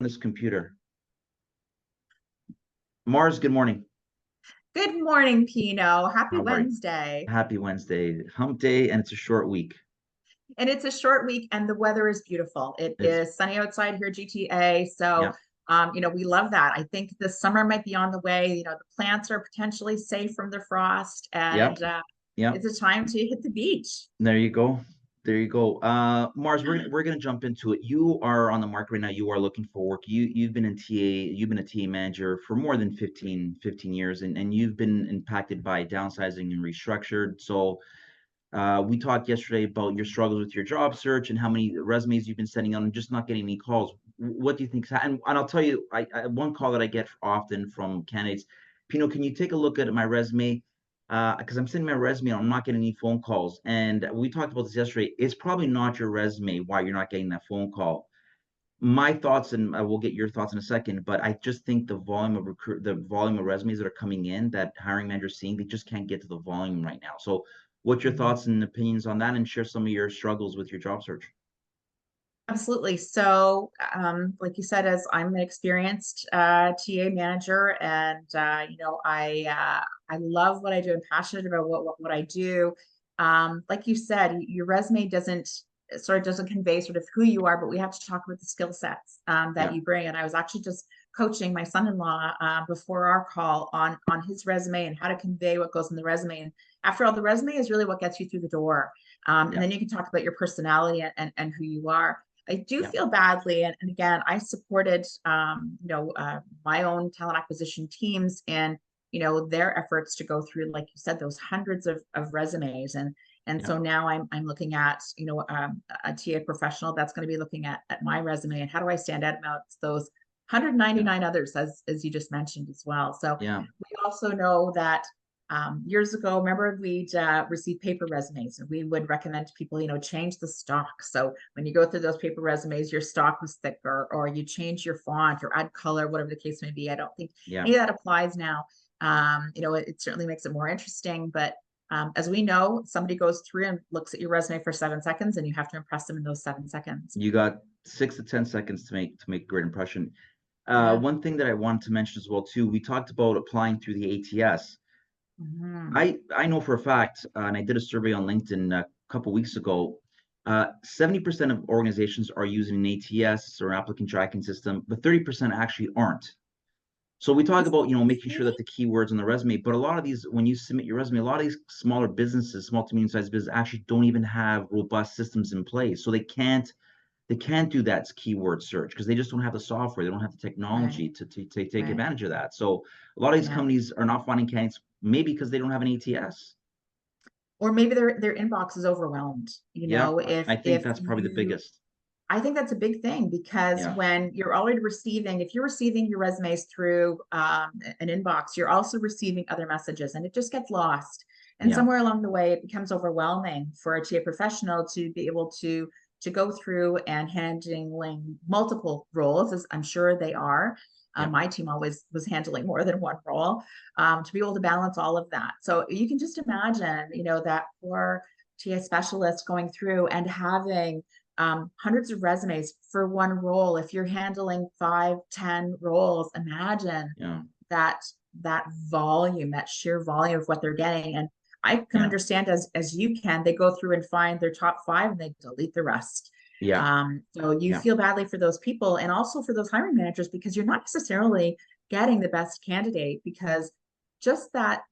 This computer. Mars, good morning. Good morning, Pino. Happy How are you? Wednesday. Happy Wednesday, hump day, and it's a short week. And it's a short week and the weather is beautiful. It It's is sunny outside here, GTA. So, yeah, we love that. I think the summer might be on the way. The plants are potentially safe from the frost, yeah, and yeah. it's a time to hit the beach. There you go. There you go. Mars, we're gonna jump into it. You are on the market right now. You are looking for work. You've been in TA, you've been a TA manager for more than 15 years, and you've been impacted by downsizing and restructured. So we talked yesterday about your struggles with your job search and how many resumes you've been sending out and just not getting any calls. What do you think? And I'll tell you, one call that I get often from candidates, Pino, can you take a look at my resume? Because I'm sending my resume and I'm not getting any phone calls. And we talked about this yesterday. It's probably not your resume why you're not getting that phone call. My thoughts, and I will get your thoughts in a second, but I just think the volume of resumes that are coming in that hiring managers are seeing, they just can't get to the volume right now. So, what's your Mhm. thoughts and opinions on that, and share some of your struggles with your job search? Absolutely. So, like you said, as I'm an experienced TA manager, and I love what I do. I'm passionate about what I do. Like you said, your resume doesn't convey sort of who you are, but we have to talk about the skill sets that Yeah, you bring. And I was actually just coaching my son-in-law before our call on his resume and how to convey what goes in the resume. And after all, the resume is really what gets you through the door. And yeah, then you can talk about your personality and who you are. I do yeah, feel badly, and again, I supported my own talent acquisition teams and their efforts to go through, like you said, those hundreds of resumes, and yeah, so now I'm looking at a TA professional that's going to be looking at my resume and how do I stand out amongst those yeah, 199 others, as you just mentioned as well. So yeah, we also know that years ago, remember we'd receive paper resumes and we would recommend to people, change the stock. So when you go through those paper resumes, your stock was thicker, or you change your font or add color, whatever the case may be. I don't think yeah. any of that applies now. It certainly makes it more interesting, but as we know, somebody goes through and looks at your resume for 7 seconds, and you have to impress them in those 7 seconds. You got 6 to 10 seconds to make a great impression. Yeah. One thing that I wanted to mention as well too, we talked about applying through the ATS. Mhm. I know for a fact, and I did a survey on LinkedIn a couple weeks ago. 70% of organizations are using an ATS or applicant tracking system, but 30% actually aren't. So we talk Isn't about, that making sure that crazy? the keywords on the resume, but a lot of these, when you submit your resume, a lot of these smaller businesses, small to medium-sized businesses, actually don't even have robust systems in place. So they can't do that keyword search because they just don't have the software, they don't have the Right, technology to take right. advantage of that. So a lot of these Yeah. companies are not finding candidates, maybe because they don't have an ATS. Or maybe their inbox is overwhelmed. Yeah, I think If that's probably the you biggest. I think that's a big thing because Yeah, when you're already receiving, if you're receiving your resumes through an inbox, you're also receiving other messages and it just gets lost. And yeah, somewhere along the way, it becomes overwhelming for a TA professional to be able to go through and handling multiple roles, as I'm sure they are. yeah, My team always was handling more than one role, to be able to balance all of that. So you can just imagine, that poor TA specialist going through and having hundreds of resumes for one role. If you're handling 5, 10 roles, imagine yeah, that that volume, that sheer volume of what they're getting. And I can yeah, understand as you can, they go through and find their top 5 and they delete the rest. yeah, So you yeah, feel badly for those people and also for those hiring managers because you're not necessarily getting the best candidate because just that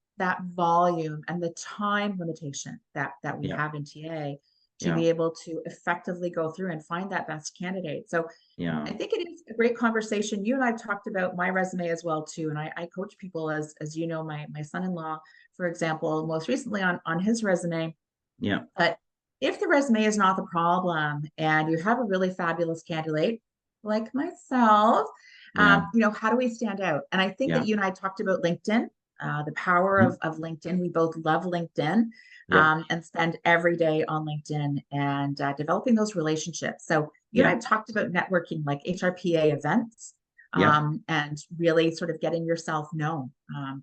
volume and the time limitation that we yeah, have in TA to yeah, be able to effectively go through and find that best candidate. So yeah, I think it is a great conversation. You and I talked about my resume as well too, and I coach people as you know, my son-in-law, for example, most recently on his resume. yeah, But if the resume is not the problem and you have a really fabulous candidate like myself, yeah, how do we stand out? And I think that yeah, you and I talked about LinkedIn, the power mhm, of LinkedIn. We both love LinkedIn, yeah, and spend every day on LinkedIn and developing those relationships. So you and yeah, I talked about networking, like HRPA events, yeah, and really sort of getting yourself known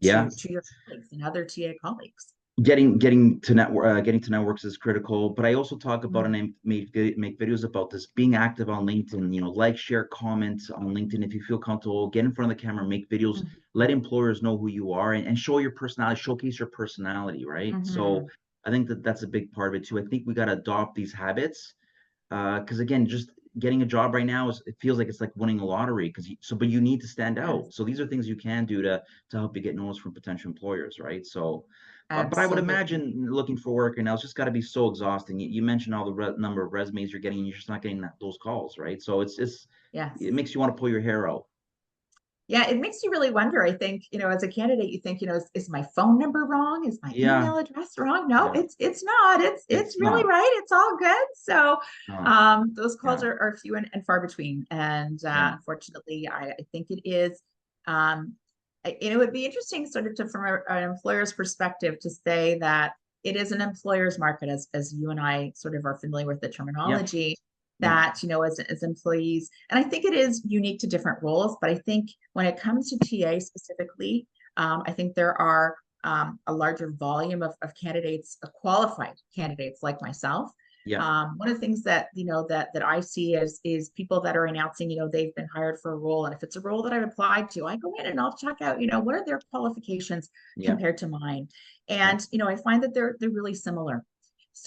yeah. to your colleagues and other TA colleagues. getting to networks is critical, but I also talk about, and Mhm, I make videos about this, being active on LinkedIn, like, share, comment on LinkedIn if you feel comfortable, get in front of the camera, make videos, let mhm, employers know who you are, and show your personality, showcase your personality, right? So mhm. I think that that's a big part of it too. I think we got to adopt these habits, because again, just getting a job right now it feels like it's like winning a lottery, but you need to stand Yes, out. So these are things you can do to help you get noticed from potential employers, right? So, but I would absolutely. imagine looking for work right now, it's just got to be so exhausting. You mentioned all the number of resumes you're getting, and you're just not getting those calls, right? So it Yes. makes you want to pull your hair out. Yeah, it makes you really wonder. I think, as a candidate, you think, is my phone number wrong? Is my Yeah, email address wrong? No, yeah, it's not. It's it's really not. right. It's all good. So No, those calls yeah, are few and far between. And yeah, unfortunately, I think it is it would be interesting sort of from an employer's perspective to say that it is an employer's market as you and I sort of are familiar with the yeah, terminology yeah, that, as employees, and I think it is unique to different roles, but I think when it comes to TA specifically, I think there are a larger volume of candidates, qualified candidates like myself. yeah, One of the things that that I see is people that are announcing, they've been hired for a role, and if it's a role that I've applied to, I go in and I'll check out, what are their qualifications yeah, compared to mine, yeah, and I find that they're really similar.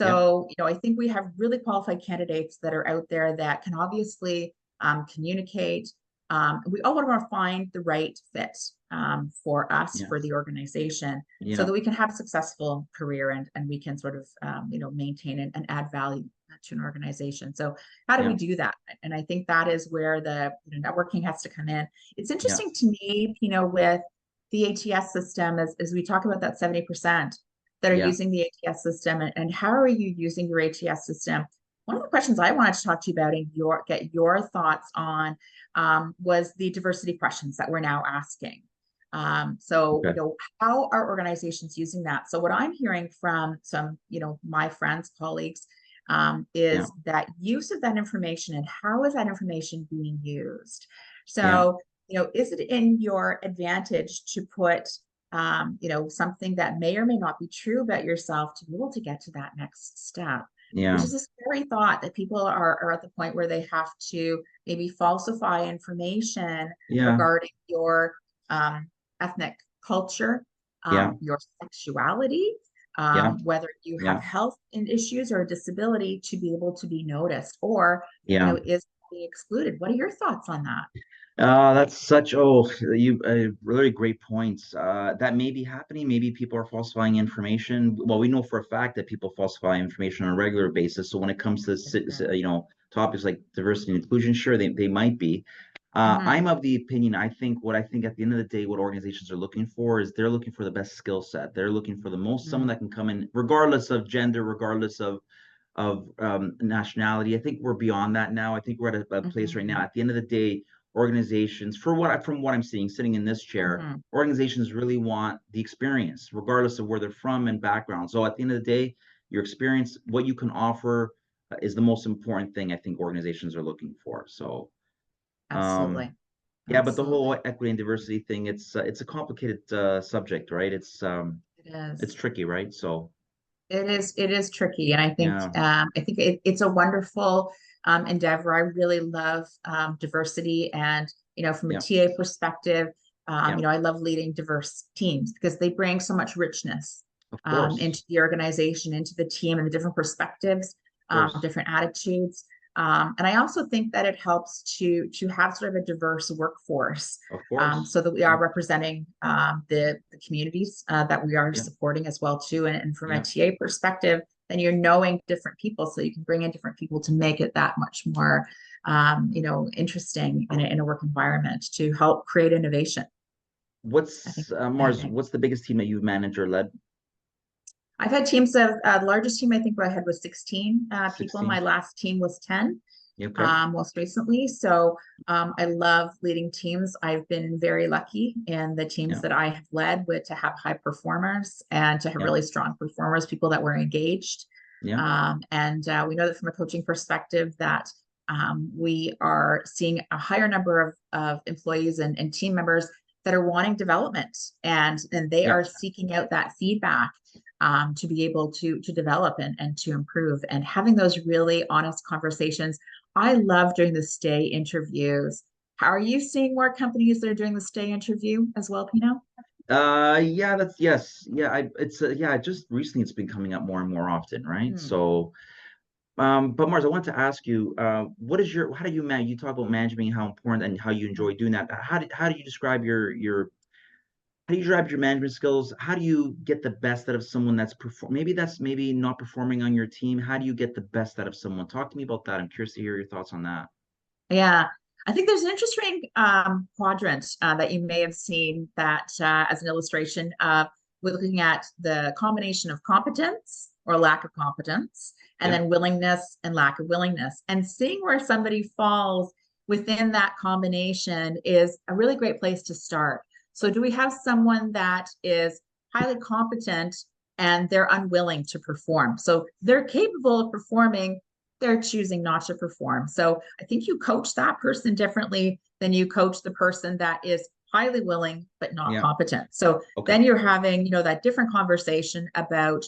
yeah, So, I think we have really qualified candidates that are out there that can obviously communicate. We all want to find the right fit for us, for yes, the organization, so yeah, that we can have a successful career and we can sort of, maintain and add value to an organization. So how do we yeah, do that? And I think that is where the networking has to come in. It's interesting yes, to me, with the ATS system, as we talk about that 70% that are yeah, using the ATS system, and how are you using your ATS system? One of the questions I wanted to talk to you about and get your thoughts on was the diversity questions that we're now asking. So, okay, how are organizations using that? So, what I'm hearing from some, my friends, colleagues, yeah, is that use of that information and how is that information being used? yeah, So, is it in your advantage to put something that may or may not be true about yourself to be able to get to that next step, which yeah, is a scary thought that people are at the point where they have to maybe falsify information yeah, regarding your ethnic culture, yeah, your sexuality, yeah, whether you have yeah, health issues or a disability to be able to be noticed, or, yeah. is being excluded. What are your thoughts on that? That's such, oh, you really great points. That may be happening. Maybe people are falsifying information. Well, we know for a fact that people falsify information on a regular basis. So when it comes to topics like diversity and inclusion, sure, they might be. Mm-hmm. I'm of the opinion. I think at the end of the day, what organizations are looking for is they're looking for the best skill set. They're looking for the most someone Mm-hmm. that can come in, regardless of gender, regardless of nationality. I think we're beyond that now. I think we're at a place right now. Mm-hmm. At the end of the day, organizations, from what I'm seeing, sitting in this chair, Mm-hmm. organizations really want the experience, regardless of where they're from and background. So at the end of the day, your experience, what you can offer, is the most important thing I think organizations are looking for. So, um, Absolutely. yeah, but the Absolutely. whole equity and diversity thing, it's a complicated subject, right? It It's is. tricky, right? So, It is tricky. And yeah, I think it's a wonderful endeavor. I really love diversity. And, from a yeah, TA perspective, yeah, I love leading diverse teams because they bring so much richness of course, into the organization, into the team, and the different perspectives, of course, different attitudes. And I also think that it helps to have sort of a diverse workforce, of course. so that we Yeah, are representing the communities that we are yeah, supporting as well too. And from a yeah. TA perspective, then you're knowing different people, so you can bring in different people to make it that much more, interesting in a work environment to help create innovation. I think I Mars? think What's the biggest team that you've managed or led? I've had teams of the largest team I think I had was 16 people. My 16. last team was 10. Yeah, okay. Most recently. So I love leading teams. I've been very lucky in the teams Yeah, that I have led with to have high performers and to have yeah, really strong performers, people that were engaged. yeah, And we know that from a coaching perspective that we are seeing a higher number of employees and team members that are wanting development and they yeah, are seeking out that feedback. to be able to develop and to improve, and having those really honest conversations. I love doing the stay interviews. How are you seeing more companies that are doing the stay interview as well, Pino? Yeah, that's yes. Yeah, yeah, just recently it's been coming up more and more often, right? Hmm. So, but Mars, I want to ask you, what is your, how do you manage, you talk about management, how important and how you enjoy doing that. How do you describe how do you drive your management skills? How do you get the best out of someone that's perform, maybe that's maybe not performing on your team? How do you get the best out of someone? Talk to me about that. I'm curious to hear your thoughts on that. Yeah, I think there's an interesting quadrant that you may have seen that as an illustration of we're looking at the combination of competence or lack of competence, and Yeah, then willingness and lack of willingness. And seeing where somebody falls within that combination is a really great place to start. So, do we have someone that is highly competent and they're unwilling to perform? So, they're capable of performing, they're choosing not to perform. So I think you coach that person differently than you coach the person that is highly willing but not yeah. competent. So Okay. then you're having, that different conversation about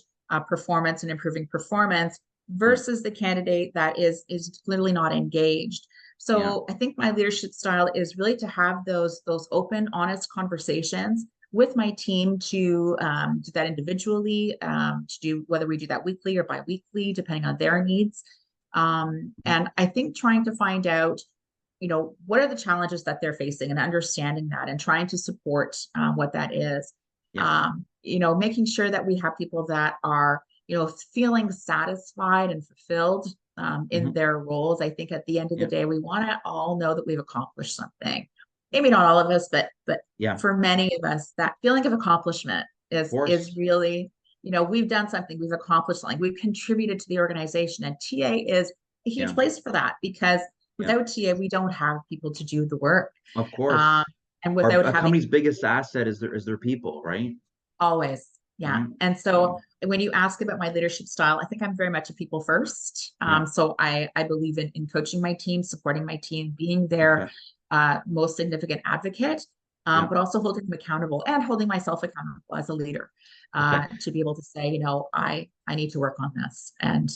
performance and improving performance Yeah, versus the candidate that is clearly not engaged. yeah, So I think my leadership style is really to have those open, honest conversations with my team to do that individually, to do whether we do that weekly or biweekly, depending on their needs. mhm, And I think trying to find out, what are the challenges that they're facing and understanding that and trying to support what that is. yeah. Making sure that we have people that are, feeling satisfied and fulfilled in Hmm. their roles. I think at the end of the Yeah, day, we want to all know that we've accomplished something. Maybe not all of us, but yeah. for many of us, that feeling of accomplishment Of is course. really, we've done something, we've accomplished something, we've contributed to the organization, and TA is a huge Yeah, place for that because yeah. without TA, we don't have people to do the work. Of Um, course. and Our without a having company's biggest asset is their people, right? always, yeah. Right. And so So, when you ask about my leadership style, I think I'm very much a people first. yeah. So I believe in coaching my team, supporting my team, being their Okay. most significant advocate, Yeah. but also holding them accountable and holding myself accountable as a leader Okay. to be able to say, I need to work on this, and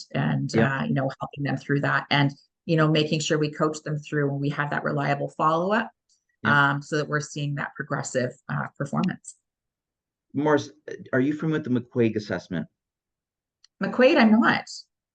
Yeah. helping them through that, and making sure we coach them through when we have that reliable follow up, Yeah. so that we're seeing that progressive performance. Mars, are you familiar with the McQuaig assessment? McQuaid, I'm not.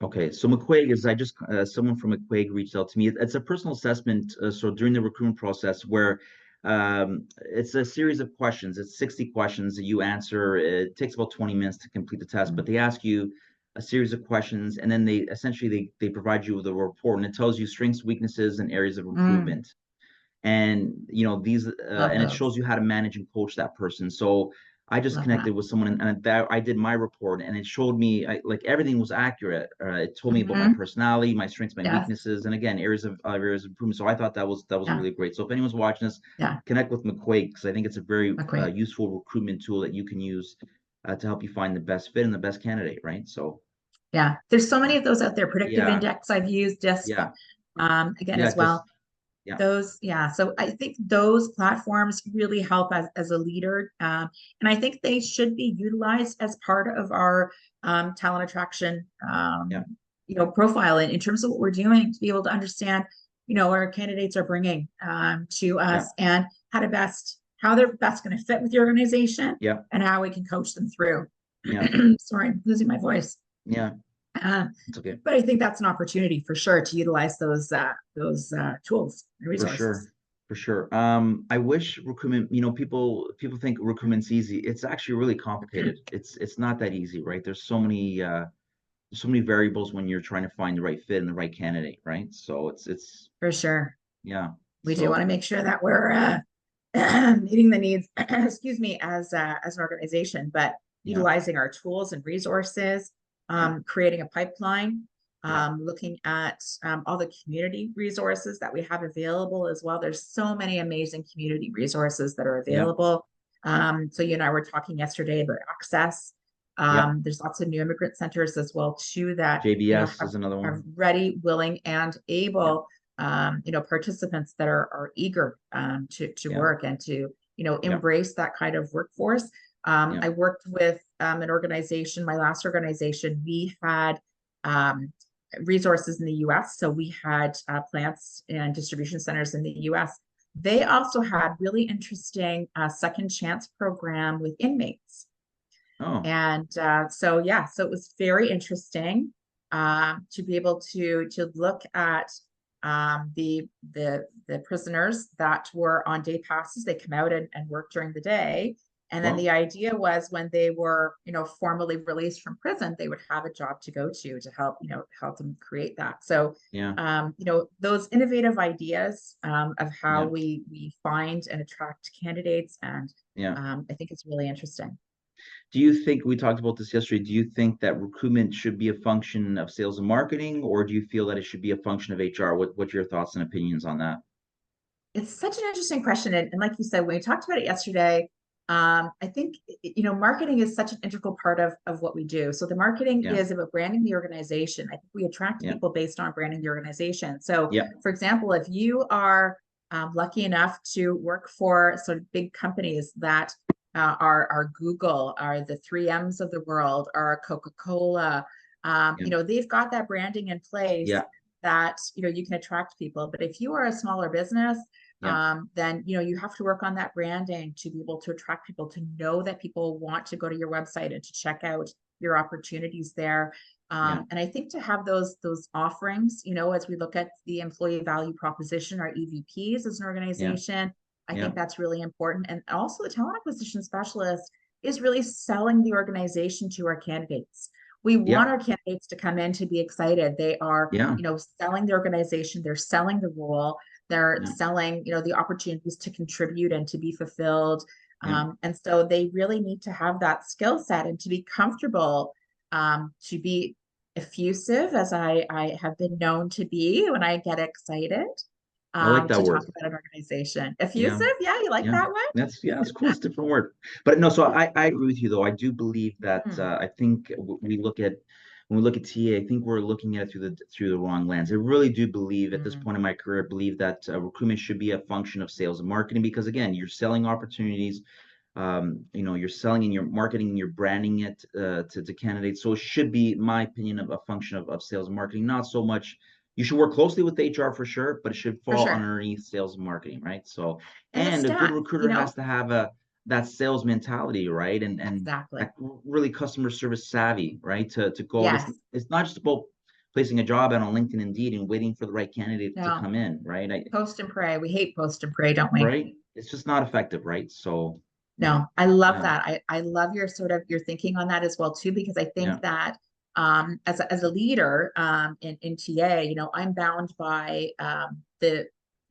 Okay, so McQuaig is I just someone from McQuaig reached out to me. It's a personal assessment. So during the recruitment process, where it's a series of questions. It's 60 questions that you answer. It takes about 20 minutes to complete the test, but they ask you a series of questions, and then they essentially they provide you with a report, and it tells you strengths, weaknesses, and areas of Mm, improvement. And these love and it those. shows you how to manage and coach that person. So I just Love that. connected with someone, and that I did my report, and it showed me like everything was accurate. It told me about my Hmm. personality, my strengths, my Yes. weaknesses, and again areas of improvement. So I thought that was Yeah. really great. So if anyone's watching this, Yeah. connect with McQuaig, because I think it's a very McQuaid. useful recruitment tool that you can use to help you find the best fit and the best candidate, right? So Yeah. There's so yeah, many of those out there. Predictive yeah, index I've used, DISC, yeah, again yeah. as well. Just yeah, Those, yeah. So I think those platforms really help as a leader. And I think they should be utilized as part of our talent attraction, yeah, profile in terms of what we're doing to be able to understand, what our candidates are bringing to yeah, us and how they're best going to fit with the organization yeah, and how we can coach them through. yeah, Sorry, I'm losing my voice. yeah. Uh, It's okay. but I think that's an opportunity for sure to utilize those tools and For resources. sure. For sure. I wish recruitment, people think recruitment's easy. It's actually really complicated. It's not that easy, right? There's so many variables when you're trying to find the right fit and the right candidate, right? So it's For sure. yeah. We do want So to make sure that we're meeting the needs, excuse me, as an organization, but yeah, utilizing our tools and resources, yeah, creating a pipeline, yeah, looking at all the community resources that we have available as well. There's so many amazing community resources that are yeah, available. So you and I were talking yesterday about access. yeah. There's lots of new immigrant centers as well too that JBS have is another are one. ready, willing, and Yeah, able participants that are eager to yeah, work and to, yeah, embrace that kind of workforce. yeah, I worked with an organization, my last organization, we had um, resources in the US. So we had plants and distribution centers in the US. They also had really interesting second chance program with inmates. Oh, And so yeah, so it was very interesting to be able to look at the prisoners that were on day passes. They come out and work during the day. And then the well, idea was when they were, formally released from prison, they would have a job to go to help, help them create that. So, yeah, those innovative ideas of how yeah, we find and attract candidates, and yeah. I think it's really interesting. Do you think we talked about this yesterday? Do you think that recruitment should be a function of sales and marketing, or do you feel that it should be a function of HR? What's your thoughts and opinions on that? It's such an interesting question. And like you said, when we talked about it yesterday, I think, marketing is such an integral part of what we do. So the marketing Yeah, is about branding the organization. I think we attract yeah, people based on branding the organization. So, yeah, for example, if you are lucky enough to work for sort of big companies that are Google, are the 3Ms of the world, are Coca-Cola, yeah, they've got that branding in place yeah, that, you can attract people. But if you are a smaller business, yeah, then you have to work on that branding to be able to attract people, to know that people want to go to your website and to check out your opportunities there. yeah, And I think to have those offerings, as we look at the employee value proposition, our EVPs as an yeah, organization, I yeah, think that's really important. And also the talent acquisition specialist is really selling the organization to our candidates. We yeah, want our candidates to come in to be excited. They are, yeah, selling the organization, they're selling the role, they're yeah, selling, the opportunities to contribute and to be fulfilled. yeah. And so they really need to have that skill set and to be comfortable, to be effusive, as I have been known to be when I get excited, I like that to word. talk about an organization. Yeah. Effusive, yeah, you like Yeah, that one? that's cool. It's a different word, but no. So I agree with you though. I do believe that Mm, I think we look at when we look at TA, I think we're looking at it through the wrong lens. I really do believe at this mm, point in my career, I believe that recruitment should be a function of sales and marketing because again, you're selling opportunities. You're selling and you're marketing and you're branding it to candidates. So it should be, my opinion, of a function of sales and marketing, not so much. You should work closely with HR for sure, but it should for fall sure. underneath sales and marketing, right? So, And the and a good stats, recruiter has to have that sales mentality, right? And exactly. that really customer service savvy, right? To go. This Yes. it's not just about placing a job ad on LinkedIn Indeed and waiting for the right candidate to No, come in, right? post and pray. We hate post and pray, don't we? Right? It's just not effective, right? So, No, I love yeah, that. I love your sort of your thinking on that as well too, because I think yeah, that as a leader in TA, I'm bound by the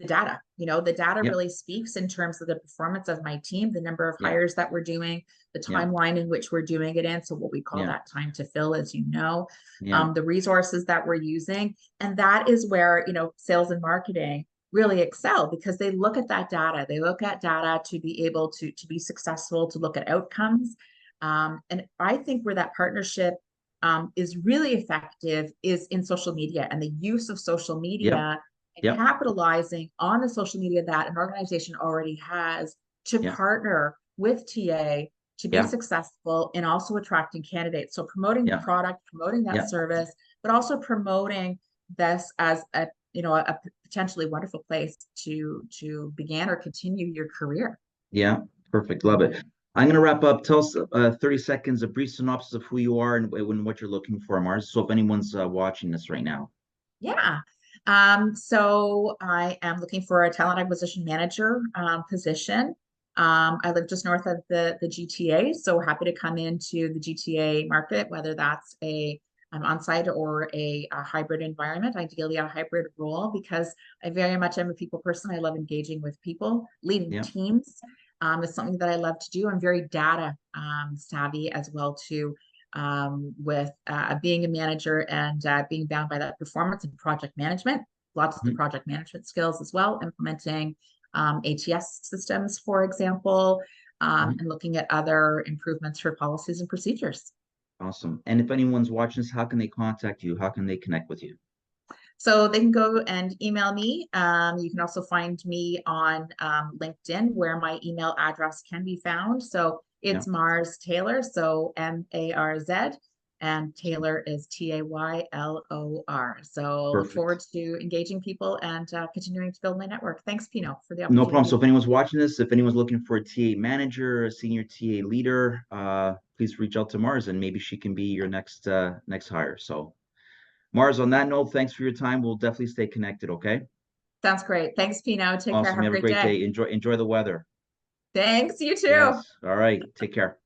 data. The data yep, really speaks in terms of the performance of my team, the number of yeah, hires that we're doing, the yeah, timeline in which we're doing it in. So what we call yeah, that time to fill, as you know, yeah, the resources that we're using. And that is where, sales and marketing really excel because they look at that data. They look at data to be able to be successful, to look at outcomes. And I think where that partnership is really effective is in social media and the use of social yep, media and yep, capitalizing on the social media that an organization already has to yeah, partner with TA to be yeah, successful in also attracting candidates. So promoting the yeah, product, promoting that yeah, service, but also promoting this as a potentially wonderful place to begin or continue your career. yeah. Perfect. Love it. I'm gonna wrap up. Tell us 30 seconds, a brief synopsis of who you are and what you're looking for, Mars. So if anyone's watching this right now. Yeah. So I am looking for a talent acquisition manager position. I live just north of the GTA, so happy to come into the GTA market, whether that's a on-site or a hybrid environment, ideally a hybrid role, because I very much am a people person. I love engaging with people, leading Yeah, teams is something that I love to do. I'm very data savvy as well too, with being a manager and being bound by that performance and project management, lots of the mhm, project management skills as well, implementing ATS systems, for example, mhm. and looking at other improvements for policies and procedures. Awesome. And if anyone's watching this, how can they contact you? How can they connect with you? So they can go and email me. You can also find me on LinkedIn where my email address can be found. So Yeah, it's Marz Taylor, so Marz, and Taylor is Taylor. So look perfect. forward to engaging people and continuing to build my network. Thanks, Pino, for the No problem. So opportunity. if anyone's watching this, if anyone's looking for a TA manager, a senior TA leader, please reach out to Mars and maybe she can be your next hire. So Mars, on that note, thanks for your time. We'll definitely stay connected, okay? Sounds great. Thanks, Pino. Take care. Awesome. Have You a have a great great day. day. Enjoy the weather. Thanks, you too. Yes. All right. Take care.